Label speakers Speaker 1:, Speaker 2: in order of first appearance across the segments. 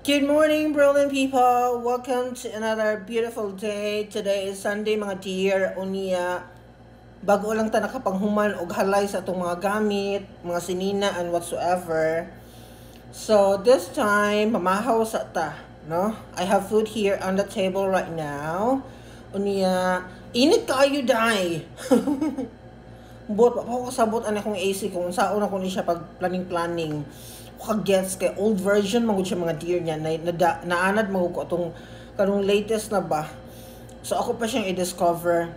Speaker 1: Good morning, brilliant people. Welcome to another beautiful day. Today is Sunday, mga dear. Unya, bago lang ta nakapanghuman og halay sa atong mga gamit, mga sinina and whatsoever. So this time, mamahaw sa ta, no? I have food here on the table right now. Unya, init kaayo day. Bot pa ako kasabot ani akong AC kung saon ako ni siya pag planning. Gets kay old version magud siya mga dear niya naanad magud ko atong kanong latest na ba. So ako pa siyang i-discover.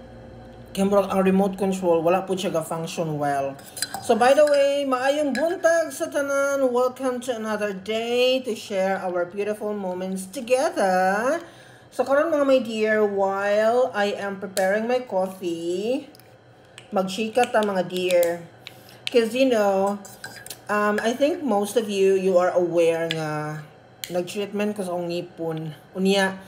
Speaker 1: Kaya ang remote control wala po siya ga-function well. So by the way, maayong buntag sa tanan. Welcome to another day to share our beautiful moments together. So karon mga my dear, while I am preparing my coffee, magchika ta mga dear. Cause you know, I think most of you are aware nga nag-treatment ko sa akong ngipon. Unya,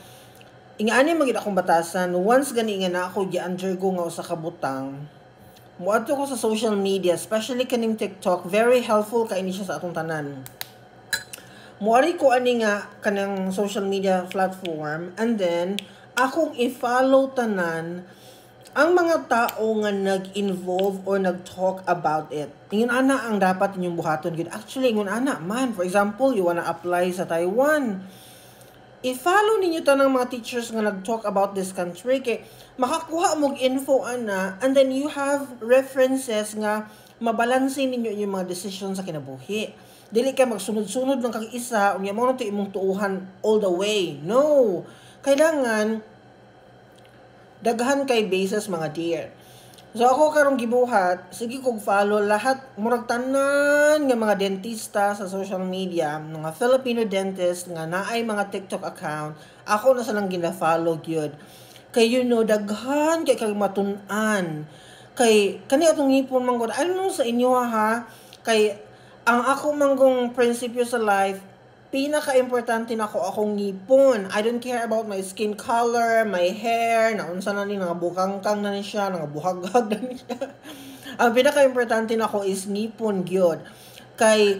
Speaker 1: ingaani magid akong batasan, once gani nga na ako gi-undergo nga usa ka butang. Muadto ko sa social media, especially kaning TikTok, very helpful kay ini siya sa atong tanan. Muari ko ani nga kanang social media platform, and then akong i-follow tanan ang mga tao nga nag-involve or nag-talk about it. Ingon ana ang dapat inyong buhaton gid. Actually, ingon ana man. For example, you wanna apply sa Taiwan. I-follow ninyo tanang mga teachers nga nag-talk about this country kay makakuha mo info ana, and then you have references nga mabalansin ninyo yung mga decisions sa kinabuhi. Dili ka magsunod-sunod ng kag isa unya mo na to imong tuuhan all the way. No. Kailangan daghan kay basis mga dear. So ako karong gibuhat, sige kog follow lahat murag tanan nga mga dentista sa social media, mga Filipino dentist nga naay mga TikTok account. Ako na salang gina-follow gyud. Kay you know daghan kay kag matun-an. Kay kani atong ngipon man gud. I don't know sa inyo ha. Kay ang ako manggong prinsipyo sa life, pinaka-importante na ako akong ngipon. I don't care about my skin color, my hair, naunsa na ni, nangabukangkang na ni siya, nangabuhaghag na ni siya. Ang pinaka-importante na ako is ngipon, gyud. Kay,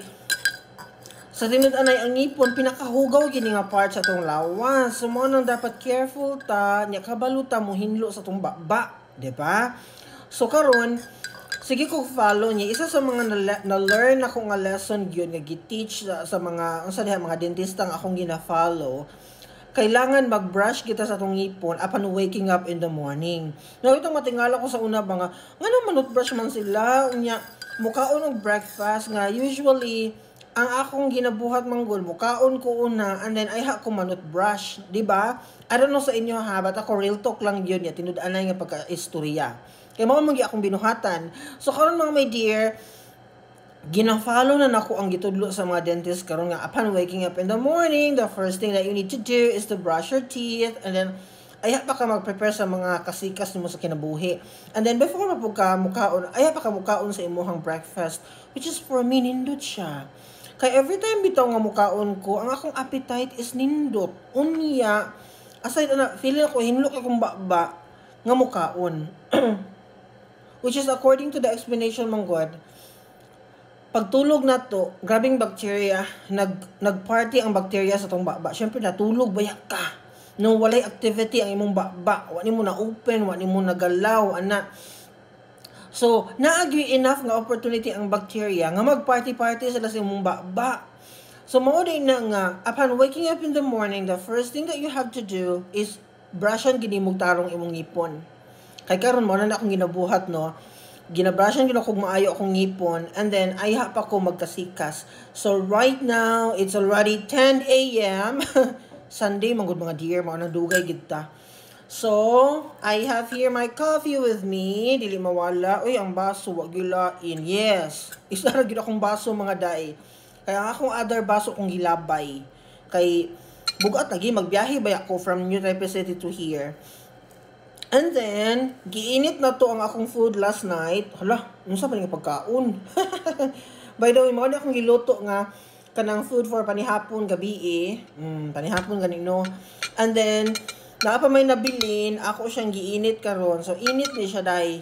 Speaker 1: sa tinud-anay, ang ngipon, pinakahugaw gini nga part sa itong lawas. So, mo nang dapat careful ta, niya kabaluta mo hinlo sa itong baba. Diba? So, karon sige ko follow niya. Isa sa mga na-learn ako nga lesson yun, nga gi-teach sa mga, mga dentista nga akong gina-follow. Kailangan mag-brush kita sa itong ngipon upon waking up in the morning. Ngayon itong matingala ko sa una ba nga naman brush man sila, unya, mukaon ng breakfast nga, usually, ang akong ginabuhat manggol, mukaon ko una, and then ay ko manot brush, di ba? I don't know sa inyo ha, but ako real talk lang yun, ya, tinud-anay nga pagka-istorya. Kaya mga magi akong binuhatan. So karon mga my dear, gina-follow na nako ang gitudlo sa mga dentist karon nga upon waking up in the morning, the first thing that you need to do is to brush your teeth, and then ay pa ka mag-prepare sa mga kasikas nimo sa kinabuhi. And then before ka mukaon, ay pa ka mukaon sa imuhang breakfast, which is for me nindot siya. Kay every time bitaw nga mukaon ko, ang akong appetite is nindot. Unya, aside na feeling ko hinlok akong baba nga mukaon. Which is according to the explanation mong God, pagtulog na to, grabing bacteria, nagparty ang bacteria sa tong baba. Siyempre natulog, bayak ka. No, walay activity ang imong baba. Wani mo na open, wani mo na galaw, ana. So, naagi enough nga opportunity ang bacteria nga magparty-party sila sa imong baba. So, mao din na nga, upon waking up in the morning, the first thing that you have to do is brushan gini mong tarong imong ngipon. Kay karon mo na akong ginabuhat, no? Ginabrushan gina kog maayo akong ngipon, and then ayha pa ko magkasikas. So right now, it's already 10 a.m. Sunday, manggod mga dear, mga dugay gid ta. So, I have here my coffee with me. Dili mawala. Uy, ang baso, wag gilain. Yes. Isa ra gid akong baso mga day. Kaya ang akong other baso kong gilabay. Kay bugat lagi magbiyahe ba ako from New Taipei City to here. And then, giinit na to ang akong food last night. Hala, unsa pa nga pagkaon? By the way, mao na akong giluto nga kanang food for panihapon gabi panihapon ganino. And then, naa pa may nabilin, ako siyang giinit karon. So, init ni siya day.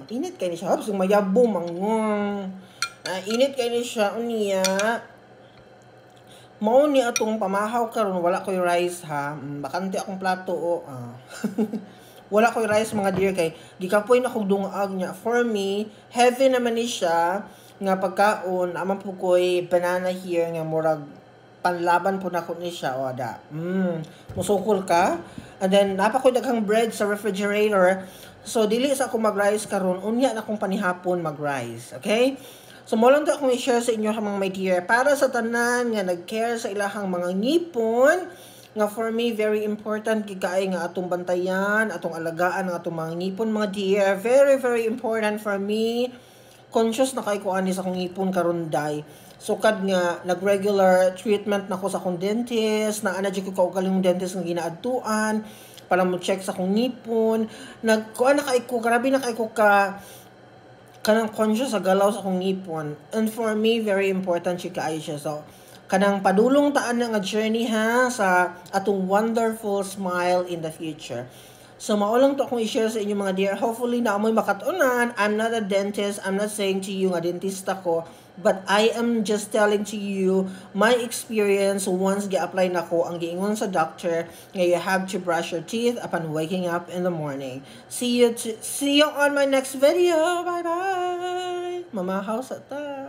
Speaker 1: Init kay ni siya. Hapos, mayabong, mangong. Init kay ni siya, unya. Mao ni atong pamahaw karon wala koy rice ha. Bakante akong plato o. Wala koy rice mga dear kay gikapoy na kog dungag niya. For me, heavy naman ni siya nga pagkaon. Aman po koy banana here nga murag panlaban po na ko ni siya o da. Musukol ka. And then napa koy daghang bread sa refrigerator. So dili sa ako mag-rice karon, unya na akong panihapon mag-rice. Okay? So mo lang to akong i-share sa inyo mga my dear para sa tanan nga nag-care sa ilahang mga ngipon nga for me very important kikaay nga atong bantayan, atong alagaan ang atong mga ngipon mga dear. Very very important for me. Conscious na kay ko ani sa akong ngipon karon day. Sukad nga nag-regular treatment nako sa akong dentist, na ana ko kaugaling dentist nga ginaadtuan para mo check sa akong ngipon. Nagkuan na kay ko, grabe na kay ko kanang conscious sa galaw sa akong ngipon. And for me, very important siya kaayo siya. So, kanang padulong taan nga journey ha sa atong wonderful smile in the future. So, maulang to akong i-share sa inyo mga dear. Hopefully, na amoy makatunan. I'm not a dentist. I'm not saying to you nga dentista ko. But I am just telling to you my experience once gi-apply na ko ang giingon sa doctor nga you have to brush your teeth upon waking up in the morning. See you on my next video. Bye bye. Mamahaw sa ta.